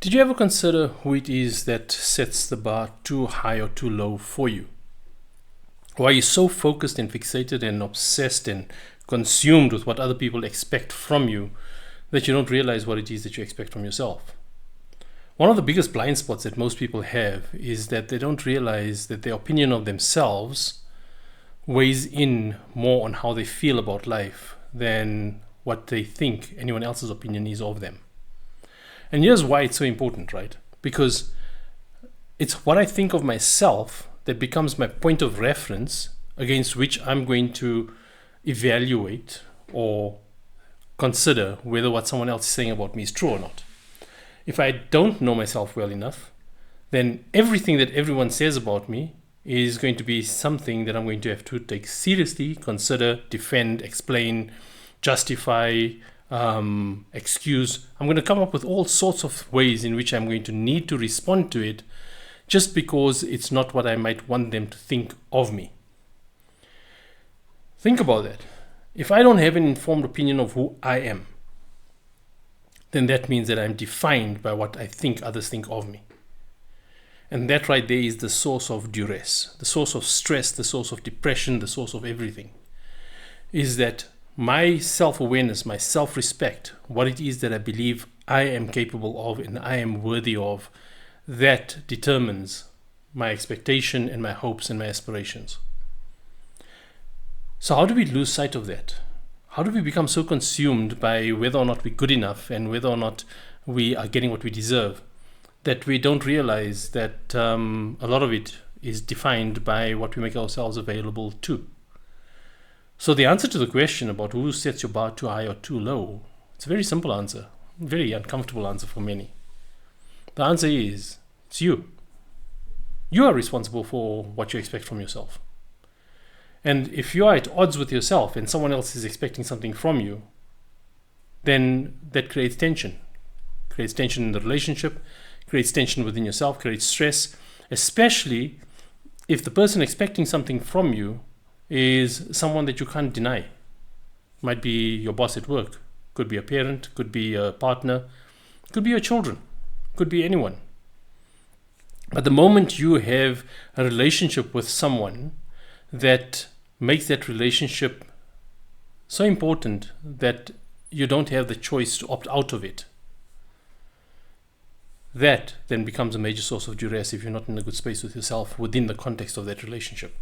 Did you ever consider who it is that sets the bar too high or too low for you? Why are you so focused and fixated and obsessed and consumed with what other people expect from you that you don't realize what it is that you expect from yourself? One of the biggest blind spots that most people have is that they don't realize that their opinion of themselves weighs in more on how they feel about life than what they think anyone else's opinion is of them. And here's why it's so important, right? Because it's what I think of myself that becomes my point of reference against which I'm going to evaluate or consider whether what someone else is saying about me is true or not. If I don't know myself well enough, then everything that everyone says about me is going to be something that I'm going to have to take seriously, consider, defend, explain, justify, excuse. I'm going to come up with all sorts of ways in which I'm going to need to respond to it just because it's not what I might want them to think of me. Think about that. If I don't have an informed opinion of who I am, then that means that I'm defined by what I think others think of me. And that right there is the source of duress, the source of stress, the source of depression, the source of everything. Is that my self-awareness, my self-respect, what it is that I believe I am capable of and I am worthy of, that determines my expectation and my hopes and my aspirations. So how do we lose sight of that? How do we become so consumed by whether or not we're good enough and whether or not we are getting what we deserve that we don't realize that a lot of it is defined by what we make ourselves available to? So the answer to the question about who sets your bar too high or too low, it's a very simple answer, very uncomfortable answer for many. The answer is, it's you. You are responsible for what you expect from yourself. And if you are at odds with yourself and someone else is expecting something from you, then that creates tension. Creates tension in the relationship, creates tension within yourself, creates stress, especially if the person expecting something from you is someone that you can't deny. Might be your boss at work, could be a parent, could be a partner, could be your children, could be anyone. But the moment you have a relationship with someone that makes that relationship so important that you don't have the choice to opt out of it, that then becomes a major source of duress if you're not in a good space with yourself within the context of that relationship.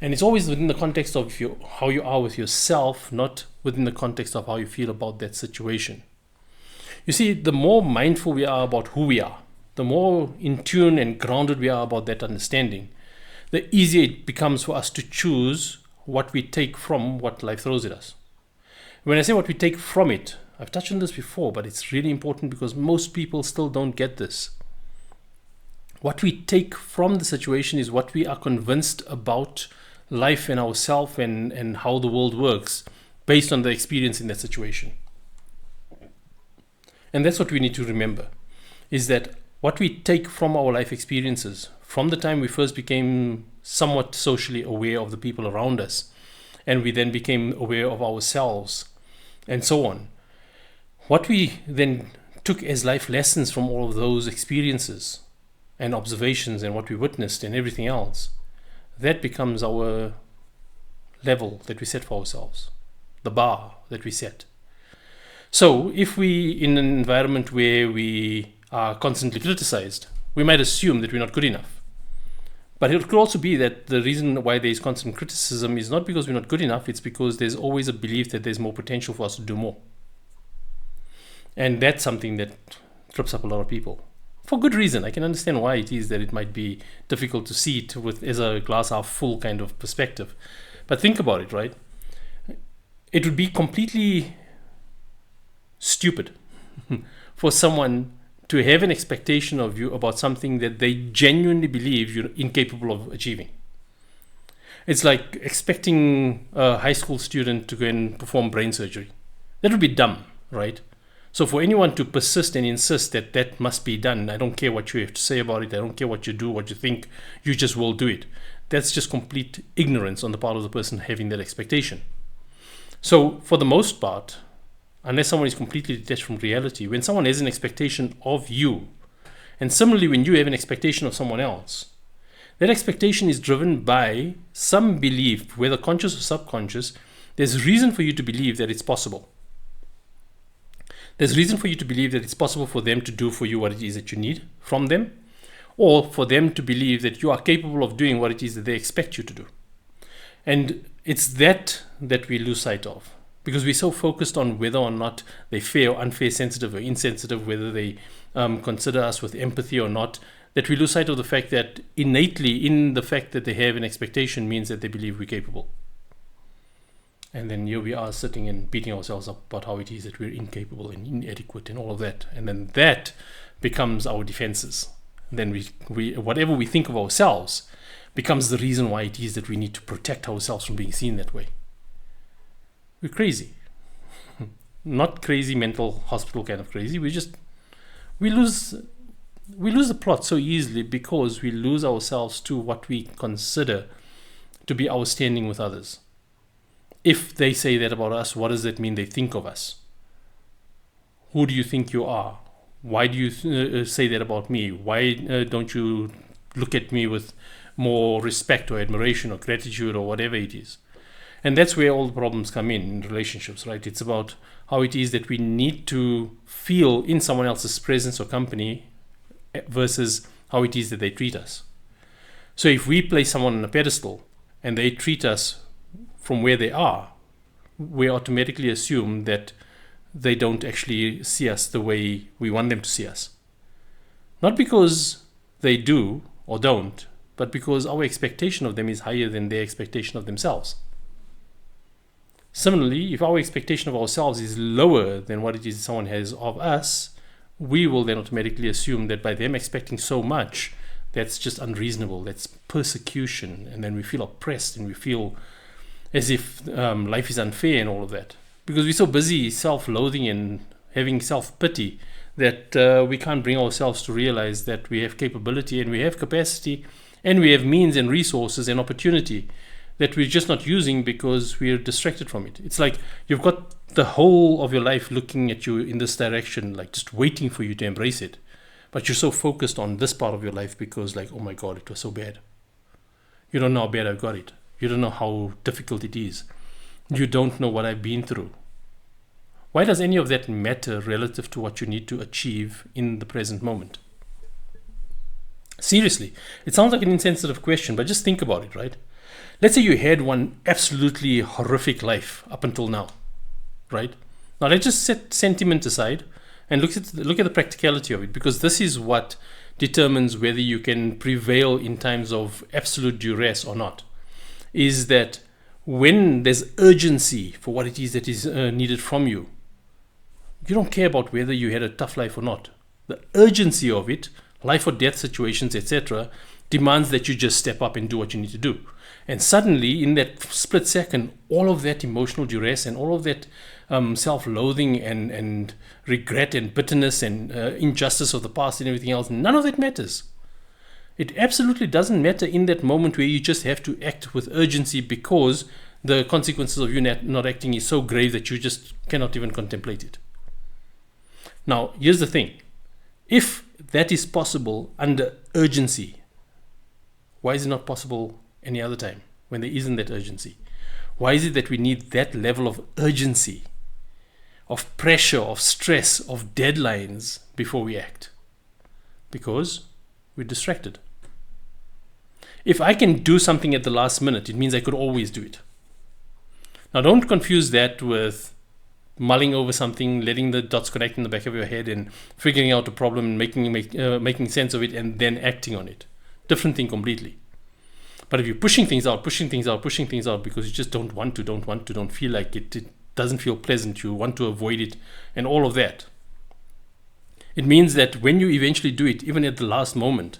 And it's always within the context of how you are with yourself, not within the context of how you feel about that situation. You see, the more mindful we are about who we are, the more in tune and grounded we are about that understanding, the easier it becomes for us to choose what we take from what life throws at us. When I say what we take from it, I've touched on this before, but it's really important because most people still don't get this. What we take from the situation is what we are convinced about life and ourselves and how the world works based on the experience in that situation. And that's what we need to remember, is that what we take from our life experiences, from the time we first became somewhat socially aware of the people around us, and we then became aware of ourselves, and so on. What we then took as life lessons from all of those experiences and observations and what we witnessed and everything else, that becomes our level that we set for ourselves, the bar that we set. So if we, in an environment where we are constantly criticized, we might assume that we're not good enough. But it could also be that the reason why there's constant criticism is not because we're not good enough, it's because there's always a belief that there's more potential for us to do more. And that's something that trips up a lot of people. For good reason. I can understand why it is that it might be difficult to see it with as a glass half full kind of perspective. But think about it, right? It would be completely stupid for someone to have an expectation of you about something that they genuinely believe you're incapable of achieving. It's like expecting a high school student to go and perform brain surgery. That would be dumb, right? So for anyone to persist and insist that that must be done, I don't care what you have to say about it, I don't care what you do, what you think, you just will do it. That's just complete ignorance on the part of the person having that expectation. So for the most part, unless someone is completely detached from reality, when someone has an expectation of you, and similarly when you have an expectation of someone else, that expectation is driven by some belief, whether conscious or subconscious. There's reason for you to believe that it's possible. There's reason for you to believe that it's possible for them to do for you what it is that you need from them, or for them to believe that you are capable of doing what it is that they expect you to do. And it's that we lose sight of, because we're so focused on whether or not they're fair or unfair, sensitive or insensitive, whether they consider us with empathy or not, that we lose sight of the fact that innately in the fact that they have an expectation means that they believe we're capable. And then here we are sitting and beating ourselves up about how it is that we're incapable and inadequate and all of that. And then that becomes our defenses. Then we whatever we think of ourselves becomes the reason why it is that we need to protect ourselves from being seen that way. We're crazy. Not crazy mental hospital kind of crazy. We lose the plot so easily because we lose ourselves to what we consider to be our standing with others. If they say that about us, what does that mean they think of us? Who do you think you are? Why do you say that about me? Why don't you look at me with more respect or admiration or gratitude or whatever it is? And that's where all the problems come in relationships, right? It's about how it is that we need to feel in someone else's presence or company versus how it is that they treat us. So if we place someone on a pedestal and they treat us from where they are, we automatically assume that they don't actually see us the way we want them to see us. Not because they do or don't, but because our expectation of them is higher than their expectation of themselves. Similarly, if our expectation of ourselves is lower than what it is someone has of us, we will then automatically assume that by them expecting so much, that's just unreasonable, that's persecution, and then we feel oppressed and we feel as if life is unfair and all of that. Because we're so busy self-loathing and having self-pity that we can't bring ourselves to realize that we have capability and we have capacity and we have means and resources and opportunity that we're just not using because we're distracted from it. It's like you've got the whole of your life looking at you in this direction, like just waiting for you to embrace it. But you're so focused on this part of your life because like, oh my God, it was so bad. You don't know how bad I've got it. You don't know how difficult it is. You don't know what I've been through. Why does any of that matter relative to what you need to achieve in the present moment? Seriously, it sounds like an insensitive question, but just think about it, right? Let's say you had one absolutely horrific life up until now, right? Now let's just set sentiment aside and look at the practicality of it, because this is what determines whether you can prevail in times of absolute duress or not. Is that when there's urgency for what it is that is needed from you, you don't care about whether you had a tough life or not. The urgency of it, life or death situations, etc., demands that you just step up and do what you need to do. And suddenly, in that split second, all of that emotional duress and all of that self-loathing and regret and bitterness and injustice of the past and everything else, none of that matters. It absolutely doesn't matter in that moment where you just have to act with urgency because the consequences of you not acting is so grave that you just cannot even contemplate it. Now, here's the thing. If that is possible under urgency, why is it not possible any other time when there isn't that urgency? Why is it that we need that level of urgency, of pressure, of stress, of deadlines before we act? Because we're distracted. If I can do something at the last minute, it means I could always do it. Now, don't confuse that with mulling over something, letting the dots connect in the back of your head and figuring out a problem and making sense of it and then acting on it. Different thing completely. But if you're pushing things out because you just don't feel like it doesn't feel pleasant, you want to avoid it and all of that, it means that when you eventually do it, even at the last moment,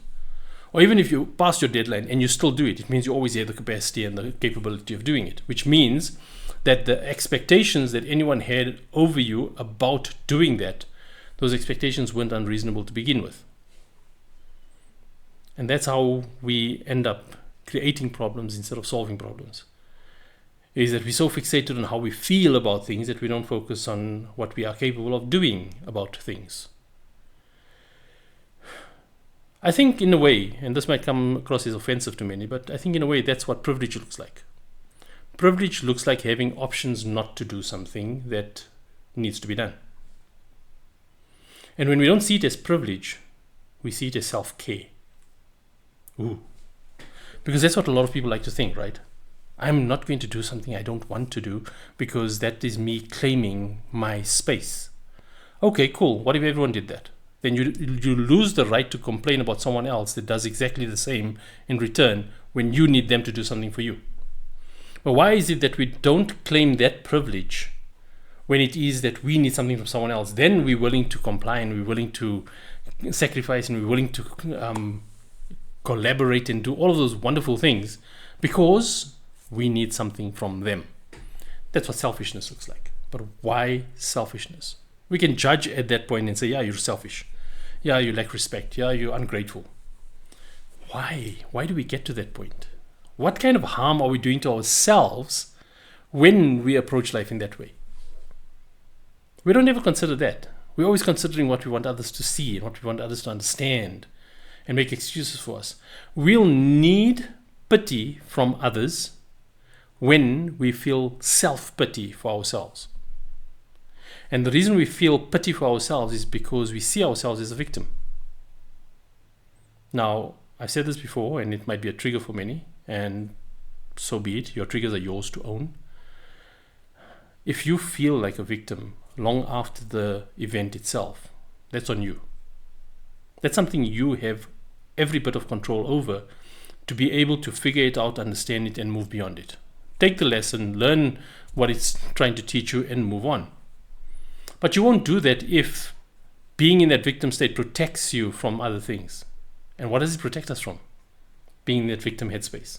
or even if you pass your deadline and you still do it, it means you always have the capacity and the capability of doing it, which means that the expectations that anyone had over you about doing that, those expectations weren't unreasonable to begin with. And that's how we end up creating problems instead of solving problems. is that we're so fixated on how we feel about things that we don't focus on what we are capable of doing about things. I think in a way, and this might come across as offensive to many, but I think in a way that's what privilege looks like. Privilege looks like having options not to do something that needs to be done. And when we don't see it as privilege, we see it as self-care. Ooh. Because that's what a lot of people like to think, right? I'm not going to do something I don't want to do because that is me claiming my space. Okay, cool. What if everyone did that? Then you lose the right to complain about someone else that does exactly the same in return when you need them to do something for you. But why is it that we don't claim that privilege when it is that we need something from someone else? Then we're willing to comply and we're willing to sacrifice and we're willing to collaborate and do all of those wonderful things because we need something from them. That's what selfishness looks like. But why selfishness? We can judge at that point and say, yeah, you're selfish. Yeah, you lack respect. Yeah, you're ungrateful. Why? Why do we get to that point? What kind of harm are we doing to ourselves when we approach life in that way? We don't ever consider that. We're always considering what we want others to see and what we want others to understand and make excuses for us. We'll need pity from others when we feel self-pity for ourselves. And the reason we feel pity for ourselves is because we see ourselves as a victim. Now, I've said this before, and it might be a trigger for many, and so be it. Your triggers are yours to own. If you feel like a victim long after the event itself, that's on you. That's something you have every bit of control over to be able to figure it out, understand it, and move beyond it. Take the lesson, learn what it's trying to teach you, and move on. But you won't do that if being in that victim state protects you from other things. And what does it protect us from? Being in that victim headspace.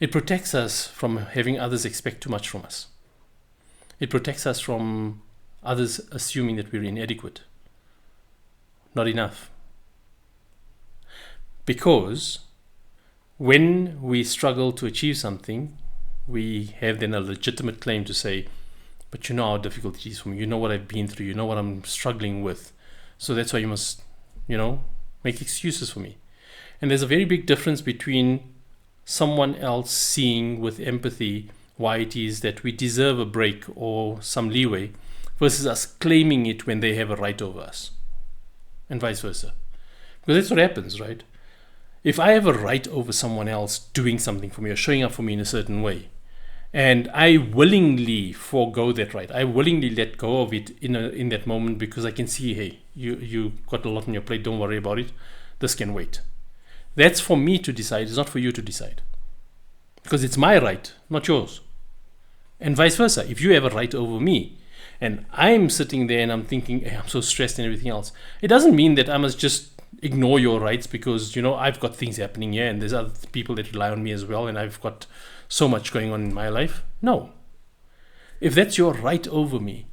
It protects us from having others expect too much from us. It protects us from others assuming that we're inadequate, not enough. Because when we struggle to achieve something, we have then a legitimate claim to say, but you know how difficult it is for me. You know what I've been through. You know what I'm struggling with. So that's why you must, make excuses for me. And there's a very big difference between someone else seeing with empathy why it is that we deserve a break or some leeway versus us claiming it when they have a right over us, and vice versa. Because that's what happens, right? If I have a right over someone else doing something for me or showing up for me in a certain way, and I willingly forego that right, I willingly let go of it in that moment because I can see, hey, you got a lot on your plate, don't worry about it, this can wait. That's for me to decide, it's not for you to decide. Because it's my right, not yours. And vice versa, if you have a right over me, and I'm sitting there and I'm thinking, hey, I'm so stressed and everything else, it doesn't mean that I must just ignore your rights because, I've got things happening here and there's other people that rely on me as well and I've got so much going on in my life. No. If that's your right over me,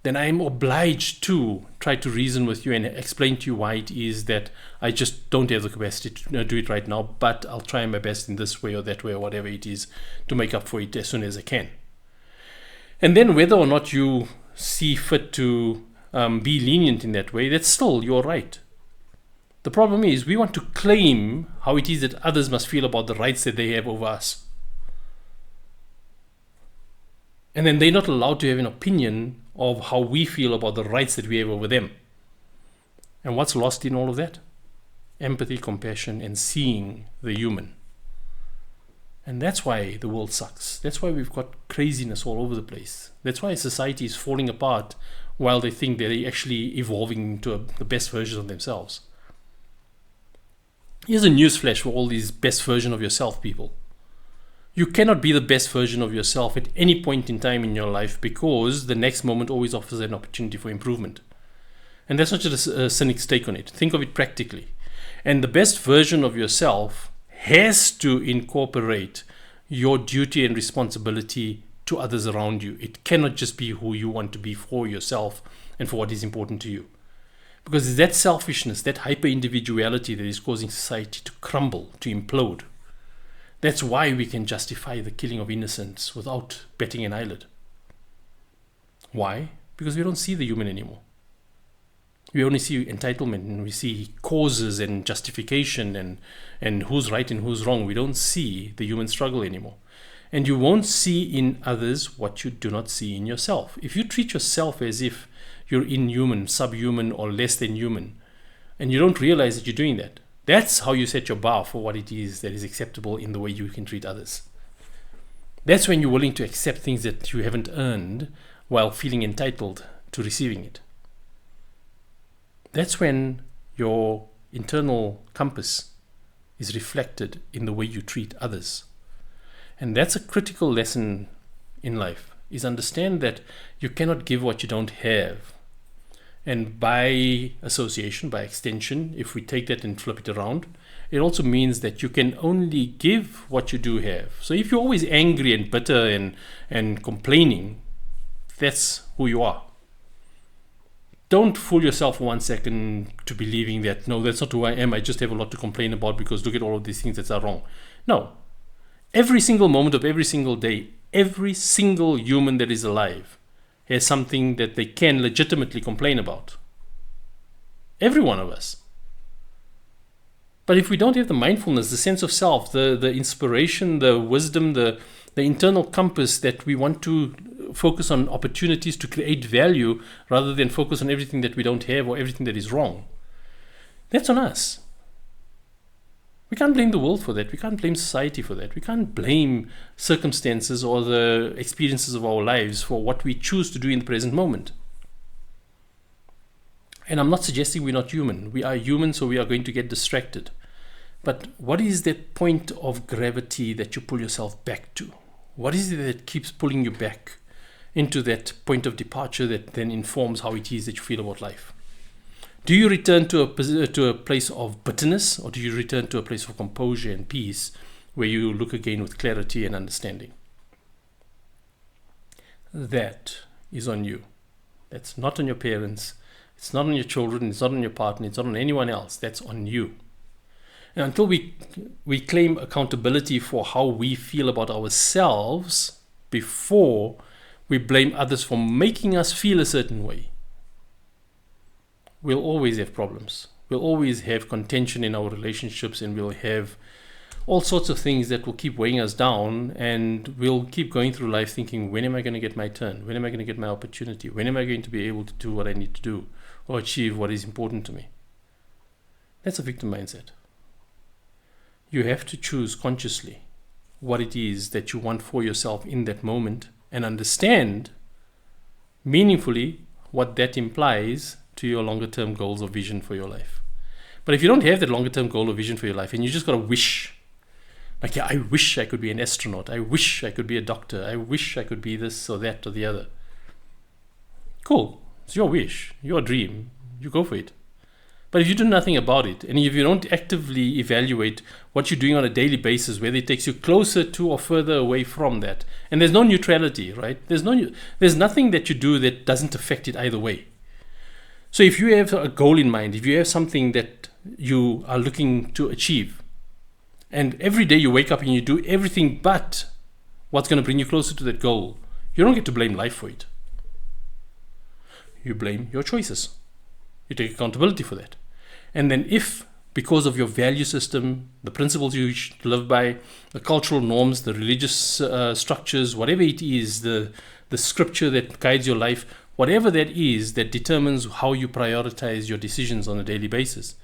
then I am obliged to try to reason with you and explain to you why it is that I just don't have the capacity to do it right now, but I'll try my best in this way or that way or whatever it is to make up for it as soon as I can. And then whether or not you see fit to be lenient in that way, that's still your right. The problem is we want to claim how it is that others must feel about the rights that they have over us. And then they're not allowed to have an opinion of how we feel about the rights that we have over them. And what's lost in all of that? Empathy, compassion, and seeing the human. And that's why the world sucks. That's why we've got craziness all over the place. That's why society is falling apart while they think they're actually evolving into the best version of themselves. Here's a newsflash for all these best version of yourself people. You cannot be the best version of yourself at any point in time in your life because the next moment always offers an opportunity for improvement. And that's not just a cynic's take on it. Think of it practically. And the best version of yourself has to incorporate your duty and responsibility to others around you. It cannot just be who you want to be for yourself and for what is important to you. Because it's that selfishness, that hyper-individuality that is causing society to crumble, to implode. That's why we can justify the killing of innocents without batting an eyelid. Why? Because we don't see the human anymore. We only see entitlement, and we see causes and justification and who's right and who's wrong. We don't see the human struggle anymore. And you won't see in others what you do not see in yourself. If you treat yourself as if you're inhuman, subhuman, or less than human, and you don't realize that you're doing that, that's how you set your bar for what it is that is acceptable in the way you can treat others. That's when you're willing to accept things that you haven't earned while feeling entitled to receiving it. That's when your internal compass is reflected in the way you treat others. And that's a critical lesson in life, is understand that you cannot give what you don't have. And by association, by extension, if we take that and flip it around, it also means that you can only give what you do have. So if you're always angry and bitter and complaining, that's who you are. Don't fool yourself for 1 second to believing that, no, that's not who I am. I just have a lot to complain about because look at all of these things that are wrong. No. Every single moment of every single day, every single human that is alive has something that they can legitimately complain about. Every one of us. But if we don't have the mindfulness, the sense of self, the inspiration, the wisdom, the internal compass that we want to focus on opportunities to create value rather than focus on everything that we don't have or everything that is wrong, that's on us. We can't blame the world for that. We can't blame society for that. We can't blame circumstances or the experiences of our lives for what we choose to do in the present moment. And I'm not suggesting we're not human. We are human, so we are going to get distracted. But what is that point of gravity that you pull yourself back to? What is it that keeps pulling you back into that point of departure that then informs how it is that you feel about life? Do you return to a place of bitterness, or do you return to a place of composure and peace where you look again with clarity and understanding? That is on you. That's not on your parents. It's not on your children. It's not on your partner. It's not on anyone else. That's on you. And until we claim accountability for how we feel about ourselves before we blame others for making us feel a certain way, we'll always have problems. We'll always have contention in our relationships, and we'll have all sorts of things that will keep weighing us down, and we'll keep going through life thinking, when am I going to get my turn? When am I going to get my opportunity? When am I going to be able to do what I need to do or achieve what is important to me? That's a victim mindset. You have to choose consciously what it is that you want for yourself in that moment and understand meaningfully what that implies to your longer term goals or vision for your life. But if you don't have that longer term goal or vision for your life, and you just got to wish, like, yeah, I wish I could be an astronaut, I wish I could be a doctor, I wish I could be this or that or the other. Cool. It's your wish, your dream. You go for it. But if you do nothing about it, and if you don't actively evaluate what you're doing on a daily basis, whether it takes you closer to or further away from that, and there's no neutrality, right? There's nothing that you do that doesn't affect it either way. So if you have a goal in mind, if you have something that you are looking to achieve, and every day you wake up and you do everything but what's going to bring you closer to that goal, you don't get to blame life for it. You blame your choices. You take accountability for that. And then if, because of your value system, the principles you live by, the cultural norms, the religious structures, whatever it is, the scripture that guides your life, whatever that is that determines how you prioritize your decisions on a daily basis,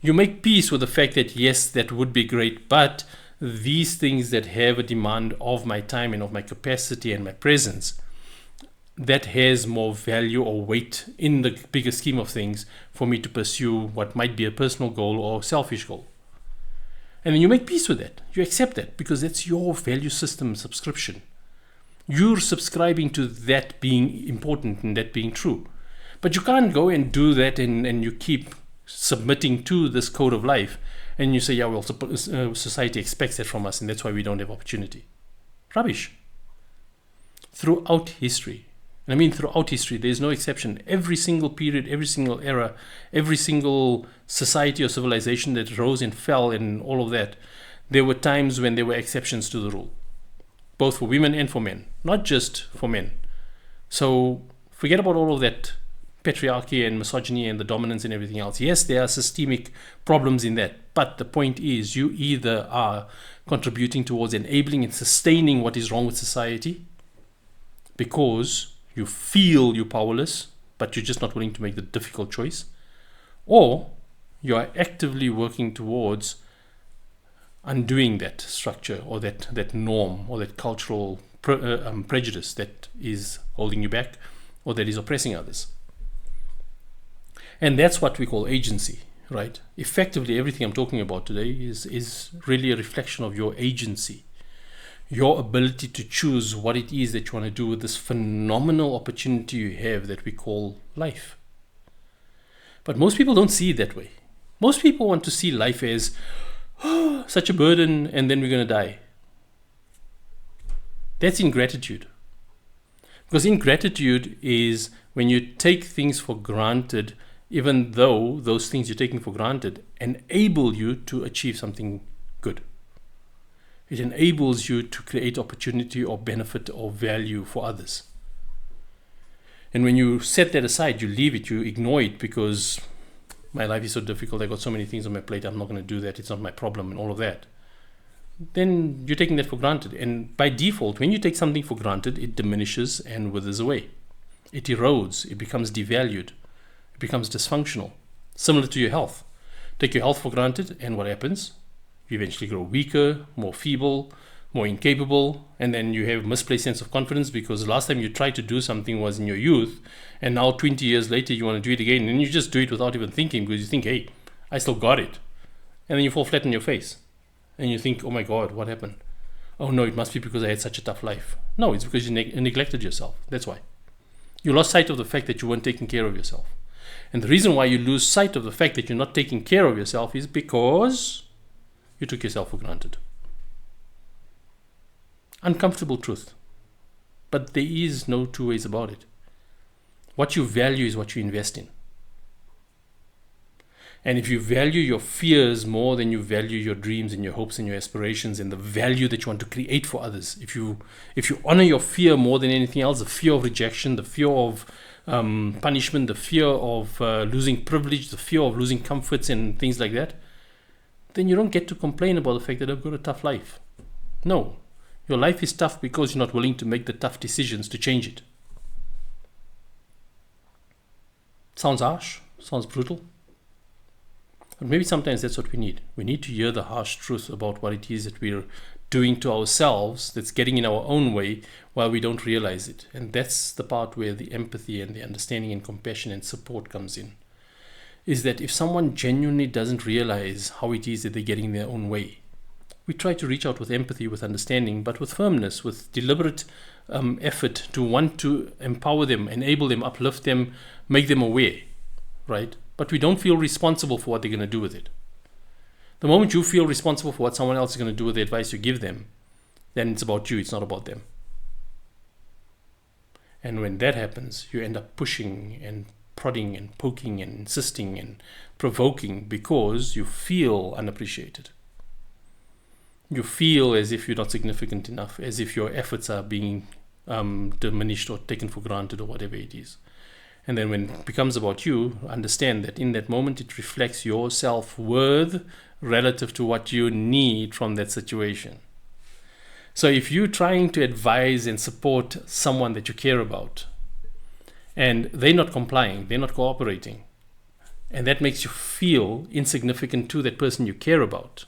you make peace with the fact that, yes, that would be great, but these things that have a demand of my time and of my capacity and my presence, that has more value or weight in the bigger scheme of things for me to pursue what might be a personal goal or selfish goal. And then you make peace with that. You accept that because that's your value system subscription. You're subscribing to that being important and that being true. But you can't go and do that and you keep submitting to this code of life and you say, yeah, well, society expects that from us and that's why we don't have opportunity. Rubbish. Throughout history, and I mean throughout history, there's no exception. Every single period, every single era, every single society or civilization that rose and fell and all of that, there were times when there were exceptions to the rule, both for women and for men, not just for men. So forget about all of that patriarchy and misogyny and the dominance and everything else. Yes, there are systemic problems in that, but the point is you either are contributing towards enabling and sustaining what is wrong with society because you feel you're powerless, but you're just not willing to make the difficult choice, or you are actively working towards undoing that structure or that norm or that cultural prejudice that is holding you back or that is oppressing others. And that's what we call agency, right? Effectively, everything I'm talking about today is really a reflection of your agency, your ability to choose what it is that you want to do with this phenomenal opportunity you have that we call life. But most people don't see it that way. Most people want to see life as such a burden and then we're going to die. That's ingratitude. Because ingratitude is when you take things for granted, even though those things you're taking for granted enable you to achieve something good. It enables you to create opportunity or benefit or value for others. And when you set that aside, you leave it, you ignore it because my life is so difficult, I got so many things on my plate, I'm not going to do that, it's not my problem and all of that. Then you're taking that for granted. And by default, when you take something for granted, it diminishes and withers away. It erodes, it becomes devalued, it becomes dysfunctional. Similar to your health. Take your health for granted and what happens? You eventually grow weaker, more feeble, more incapable, and then you have misplaced sense of confidence because the last time you tried to do something was in your youth, and now 20 years later you want to do it again, and you just do it without even thinking because you think, hey, I still got it. And then you fall flat on your face. And you think, oh my God, what happened? Oh no, it must be because I had such a tough life. No, it's because you neglected yourself. That's why. You lost sight of the fact that you weren't taking care of yourself. And the reason why you lose sight of the fact that you're not taking care of yourself is because you took yourself for granted. Uncomfortable truth. But there is no two ways about it. What you value is what you invest in. And if you value your fears more than you value your dreams and your hopes and your aspirations and the value that you want to create for others, if you honor your fear more than anything else, the fear of rejection, the fear of punishment, the fear of losing privilege, the fear of losing comforts and things like that, then you don't get to complain about the fact that I've got a tough life. No, your life is tough because you're not willing to make the tough decisions to change it. Sounds harsh, sounds brutal. But maybe sometimes that's what we need. We need to hear the harsh truth about what it is that we're doing to ourselves that's getting in our own way while we don't realize it. And that's the part where the empathy and the understanding and compassion and support comes in. Is that if someone genuinely doesn't realize how it is that they're getting in their own way, we try to reach out with empathy, with understanding, but with firmness, with deliberate effort to want to empower them, enable them, uplift them, make them aware, right? But we don't feel responsible for what they're going to do with it. The moment you feel responsible for what someone else is going to do with the advice you give them, then it's about you, it's not about them. And when that happens, you end up pushing and prodding and poking and insisting and provoking because you feel unappreciated. You feel as if you're not significant enough, as if your efforts are being diminished or taken for granted or whatever it is. And then when it becomes about you, understand that in that moment it reflects your self-worth relative to what you need from that situation. So if you're trying to advise and support someone that you care about, and they're not complying, they're not cooperating, and that makes you feel insignificant to that person you care about,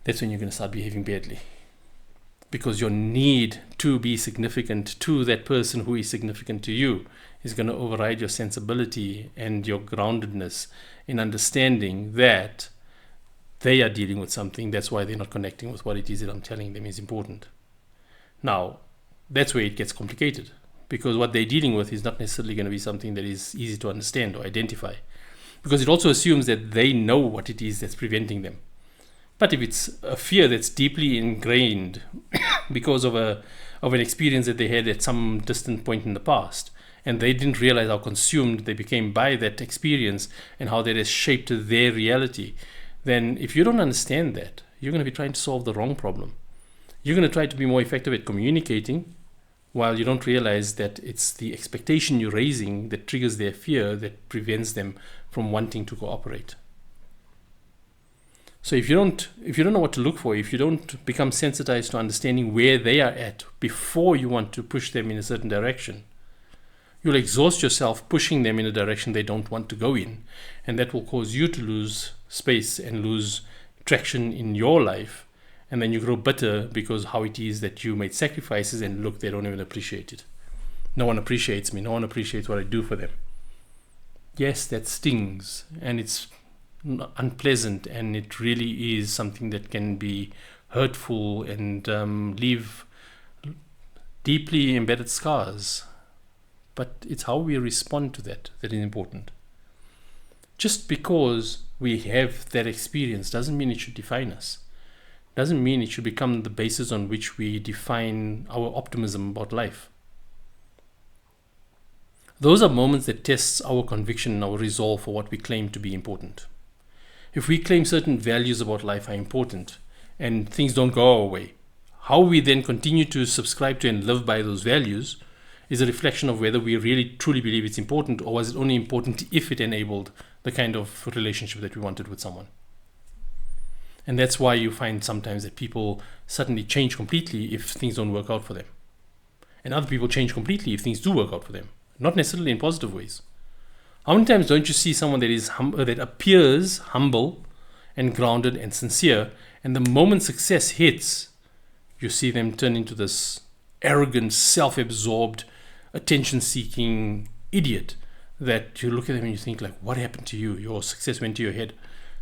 that's when you're going to start behaving badly. Because your need to be significant to that person who is significant to you is going to override your sensibility and your groundedness in understanding that they are dealing with something. That's why they're not connecting with what it is that I'm telling them is important. Now, that's where it gets complicated, because what they're dealing with is not necessarily going to be something that is easy to understand or identify, because it also assumes that they know what it is that's preventing them. But if it's a fear that's deeply ingrained because of an experience that they had at some distant point in the past, and they didn't realize how consumed they became by that experience and how that has shaped their reality, then if you don't understand that, you're going to be trying to solve the wrong problem. You're going to try to be more effective at communicating, while you don't realize that it's the expectation you're raising that triggers their fear that prevents them from wanting to cooperate. So if you don't know what to look for, if you don't become sensitized to understanding where they are at before you want to push them in a certain direction, you'll exhaust yourself pushing them in a direction they don't want to go in, and that will cause you to lose space and lose traction in your life. And then you grow bitter because how it is that you made sacrifices, and look, they don't even appreciate it. No one appreciates me. No one appreciates what I do for them. Yes, that stings, and it's unpleasant, and it really is something that can be hurtful and leave deeply embedded scars. But it's how we respond to that is important. Just because we have that experience doesn't mean it should define us. Doesn't mean it should become the basis on which we define our optimism about life. Those are moments that test our conviction and our resolve for what we claim to be important. If we claim certain values about life are important and things don't go our way, how we then continue to subscribe to and live by those values is a reflection of whether we really truly believe it's important, or was it only important if it enabled the kind of relationship that we wanted with someone. And that's why you find sometimes that people suddenly change completely if things don't work out for them. And other people change completely if things do work out for them. Not necessarily in positive ways. How many times don't you see someone that appears humble and grounded and sincere, and the moment success hits, you see them turn into this arrogant, self-absorbed, attention-seeking idiot that you look at them and you think, like, what happened to you? Your success went to your head.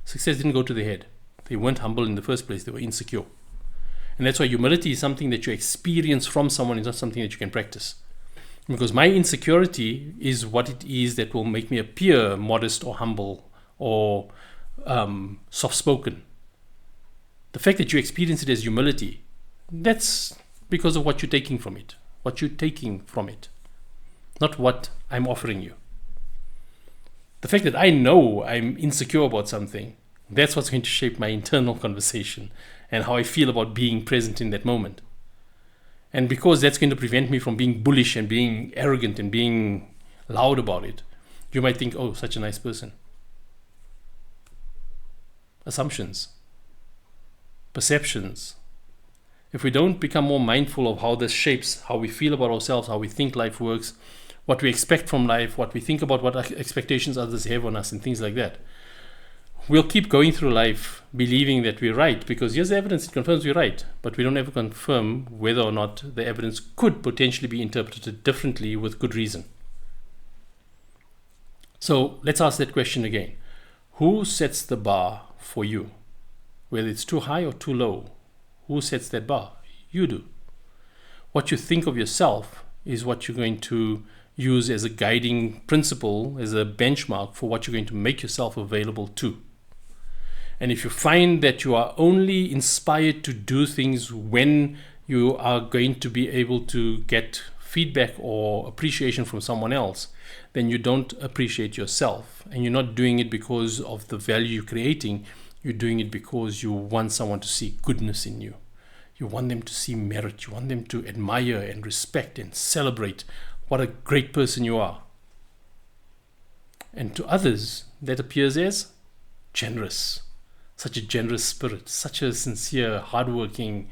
Success didn't go to their head. They weren't humble in the first place. They were insecure. And that's why humility is something that you experience from someone. It's not something that you can practice. Because my insecurity is what it is that will make me appear modest or humble or soft-spoken. The fact that you experience it as humility, that's because of what you're taking from it. Not what I'm offering you. The fact that I know I'm insecure about something, that's what's going to shape my internal conversation and how I feel about being present in that moment. And because that's going to prevent me from being bullish and being arrogant and being loud about it, you might think, oh, such a nice person. Assumptions. Perceptions. If we don't become more mindful of how this shapes how we feel about ourselves, how we think life works, what we expect from life, what we think about what expectations others have on us and things like that, we'll keep going through life believing that we're right, because here's the evidence, it confirms we're right, but we don't ever confirm whether or not the evidence could potentially be interpreted differently with good reason. So let's ask that question again. Who sets the bar for you? Whether it's too high or too low, who sets that bar? You do. What you think of yourself is what you're going to use as a guiding principle, as a benchmark for what you're going to make yourself available to. And if you find that you are only inspired to do things when you are going to be able to get feedback or appreciation from someone else, then you don't appreciate yourself. And you're not doing it because of the value you're creating. You're doing it because you want someone to see goodness in you. You want them to see merit. You want them to admire and respect and celebrate what a great person you are. And to others, that appears as generous. Such a generous spirit, such a sincere, hardworking,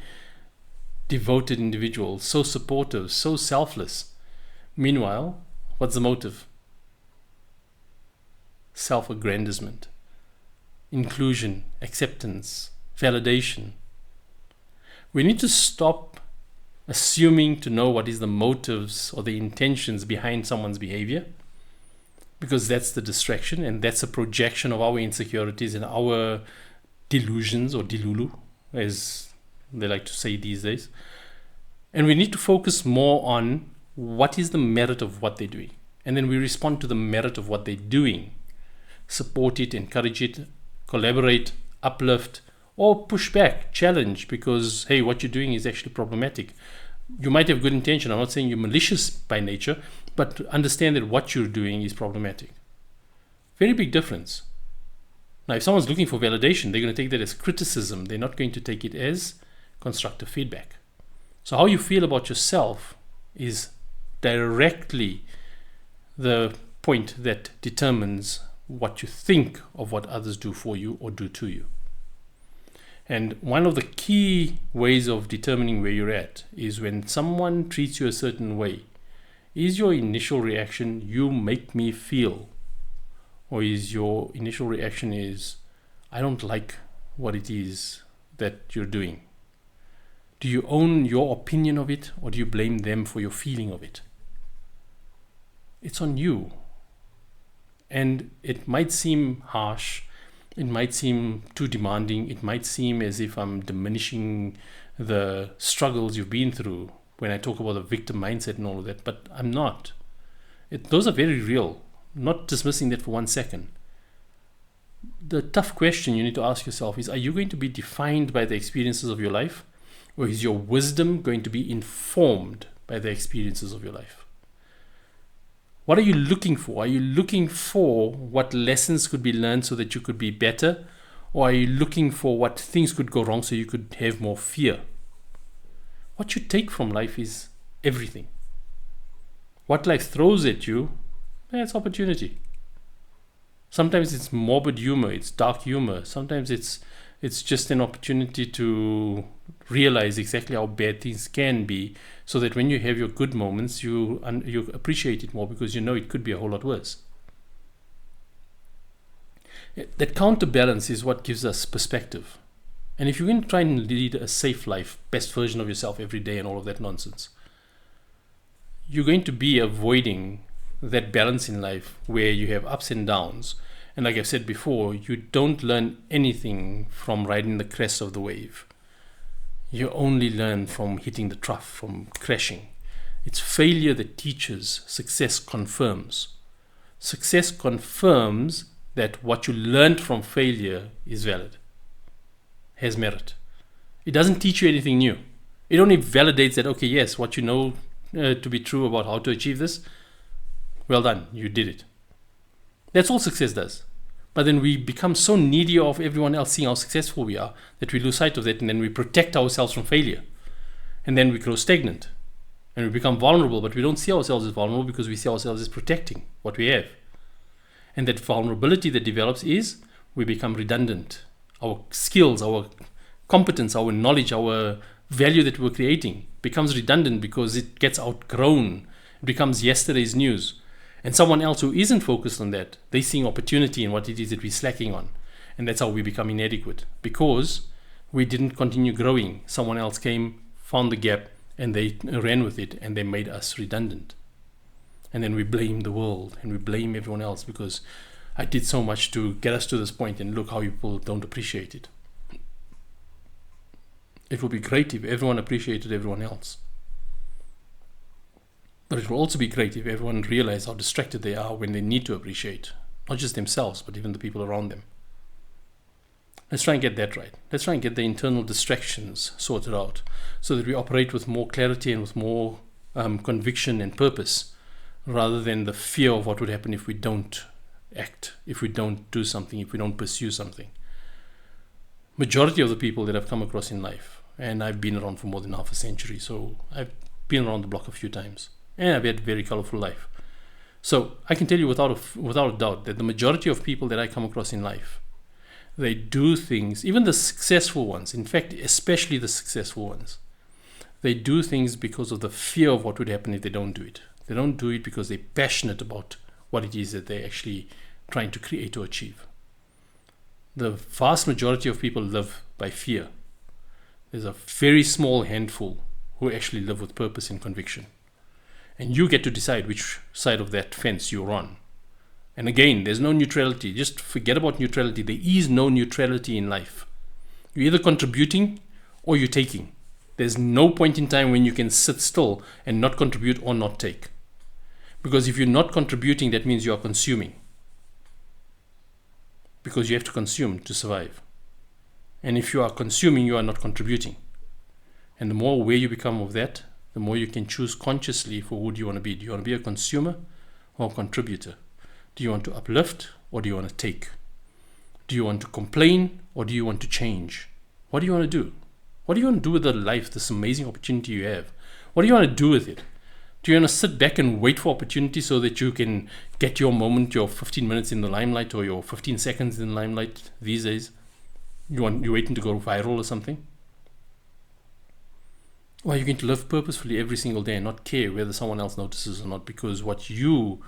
devoted individual, so supportive, so selfless. Meanwhile, what's the motive? Self-aggrandizement, inclusion, acceptance, validation. We need to stop assuming to know what is the motives or the intentions behind someone's behavior, because that's the distraction and that's a projection of our insecurities and our delusions, or delulu, as they like to say these days. And we need to focus more on what is the merit of what they're doing. And then we respond to the merit of what they're doing. Support it, encourage it, collaborate, uplift, or push back, challenge, because, hey, what you're doing is actually problematic. You might have good intention. I'm not saying you're malicious by nature, but understand that what you're doing is problematic. Very big difference. Now, if someone's looking for validation, they're going to take that as criticism. They're not going to take it as constructive feedback. So how you feel about yourself is directly the point that determines what you think of what others do for you or do to you. And one of the key ways of determining where you're at is when someone treats you a certain way. Is your initial reaction, you make me feel? Or is your initial reaction is, I don't like what it is that you're doing? Do you own your opinion of it, or do you blame them for your feeling of it? It's on you. And it might seem harsh, it might seem too demanding, it might seem as if I'm diminishing the struggles you've been through when I talk about the victim mindset and all of that, but I'm not. Those are very real, not dismissing that for 1 second. The tough question you need to ask yourself is, are you going to be defined by the experiences of your life? Or is your wisdom going to be informed by the experiences of your life? What are you looking for? Are you looking for what lessons could be learned so that you could be better? Or are you looking for what things could go wrong so you could have more fear? What you take from life is everything. What life throws at you, it's opportunity. Sometimes it's morbid humor, it's dark humor. Sometimes it's just an opportunity to realize exactly how bad things can be, so that when you have your good moments, you appreciate it more because you know it could be a whole lot worse. That counterbalance is what gives us perspective. And if you're going to try and lead a safe life, best version of yourself every day and all of that nonsense, you're going to be avoiding that balance in life where you have ups and downs. And like I've said before, you don't learn anything from riding the crest of the wave. You only learn from hitting the trough, from crashing. It's failure that teaches, success confirms. Success confirms that what you learned from failure is valid, has merit. It doesn't teach you anything new. It only validates that, okay, yes, what you know to be true about how to achieve this, well done, you did it. That's all success does. But then we become so needy of everyone else seeing how successful we are that we lose sight of that, and then we protect ourselves from failure. And then we grow stagnant and we become vulnerable, but we don't see ourselves as vulnerable because we see ourselves as protecting what we have. And that vulnerability that develops is we become redundant. Our skills, our competence, our knowledge, our value that we're creating becomes redundant because it gets outgrown. It becomes yesterday's news. And someone else who isn't focused on that, they're seeing opportunity in what it is that we're slacking on. And that's how we become inadequate, because we didn't continue growing. Someone else came, found the gap, and they ran with it, and they made us redundant. And then we blame the world and we blame everyone else because I did so much to get us to this point, and look how people don't appreciate it. It would be great if everyone appreciated everyone else. But it will also be great if everyone realized how distracted they are when they need to appreciate, not just themselves, but even the people around them. Let's try and get that right. Let's try and get the internal distractions sorted out so that we operate with more clarity and with more conviction and purpose, rather than the fear of what would happen if we don't act, if we don't do something, if we don't pursue something. Majority of the people that I've come across in life, and I've been around for more than half a century, so I've been around the block a few times, and I've had a very colorful life. So I can tell you without a doubt that the majority of people that I come across in life, they do things, even the successful ones, in fact, especially the successful ones, they do things because of the fear of what would happen if they don't do it. They don't do it because they're passionate about what it is that they're actually trying to create or achieve. The vast majority of people live by fear. There's a very small handful who actually live with purpose and conviction. And you get to decide which side of that fence you're on. And again, there's no neutrality. Just forget about neutrality. There is no neutrality in life. You're either contributing or you're taking. There's no point in time when you can sit still and not contribute or not take. Because if you're not contributing, that means you are consuming. Because you have to consume to survive. And if you are consuming, you are not contributing. And the more aware you become of that, the more you can choose consciously for who do you want to be. Do you want to be a consumer or a contributor? Do you want to uplift or do you want to take? Do you want to complain or do you want to change? What do you want to do? What do you want to do with the life, this amazing opportunity you have? What do you want to do with it? Do you want to sit back and wait for opportunity so that you can get your moment, your 15 minutes in the limelight or your 15 seconds in the limelight these days? You're waiting to go viral or something? Or are you going to live purposefully every single day and not care whether someone else notices or not, because what you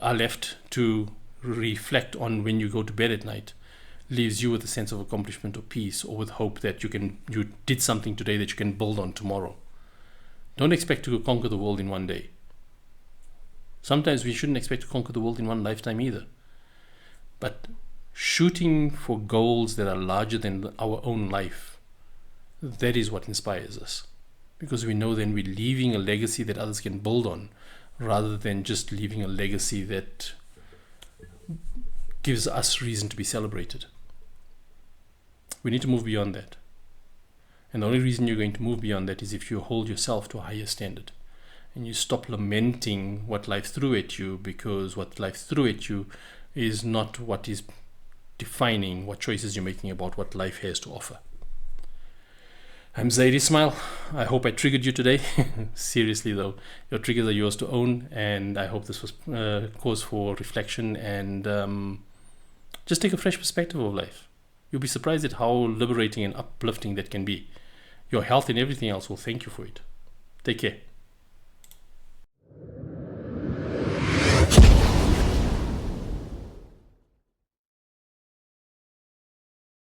are left to reflect on when you go to bed at night leaves you with a sense of accomplishment or peace, or with hope that you did something today that you can build on tomorrow. Don't expect to conquer the world in one day. Sometimes we shouldn't expect to conquer the world in one lifetime either. But shooting for goals that are larger than our own life, that is what inspires us. Because we know then we're leaving a legacy that others can build on, rather than just leaving a legacy that gives us reason to be celebrated. We need to move beyond that. And the only reason you're going to move beyond that is if you hold yourself to a higher standard. And you stop lamenting what life threw at you, because what life threw at you is not what is defining what choices you're making about what life has to offer. I'm Zaid Ismail. I hope I triggered you today. Seriously though, your triggers are yours to own, and I hope this was cause for reflection and just take a fresh perspective of life. You'll be surprised at how liberating and uplifting that can be. Your health and everything else will thank you for it. Take care.